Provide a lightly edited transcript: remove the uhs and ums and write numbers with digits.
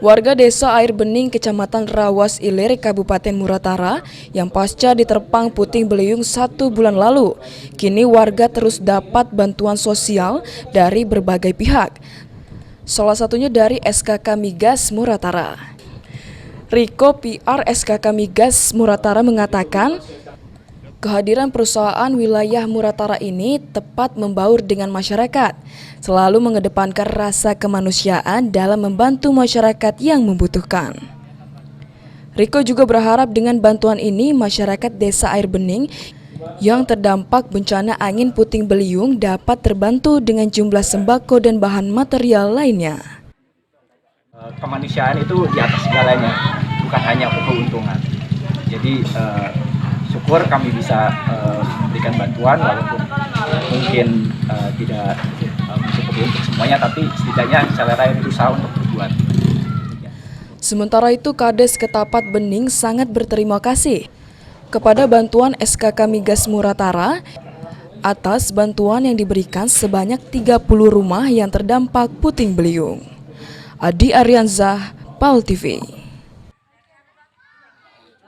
Warga desa Air Bening, Kecamatan Rawas Ilir, Kabupaten Muratara, yang pasca diterpang puting beliung 1 bulan lalu, kini warga terus dapat bantuan sosial dari berbagai pihak. Salah satunya dari SKK Migas Muratara. Riko PR SKK Migas Muratara mengatakan, kehadiran perusahaan wilayah Muratara ini tepat membaur dengan masyarakat, selalu mengedepankan rasa kemanusiaan dalam membantu masyarakat yang membutuhkan. Riko juga berharap dengan bantuan ini masyarakat desa Air Bening yang terdampak bencana angin puting beliung dapat terbantu dengan jumlah sembako dan bahan material lainnya. Kemanusiaan itu di atas segalanya, bukan hanya keuntungan. Jadi syukur kami bisa memberikan bantuan walaupun mungkin tidak mencukupi untuk semuanya, tapi setidaknya Celera berusaha untuk berbuat. Sementara itu, Kades Ketapat Bening sangat berterima kasih kepada bantuan SKK Migas Muratara atas bantuan yang diberikan sebanyak 30 rumah yang terdampak puting beliung. Adi Arianzah, PAUL TV.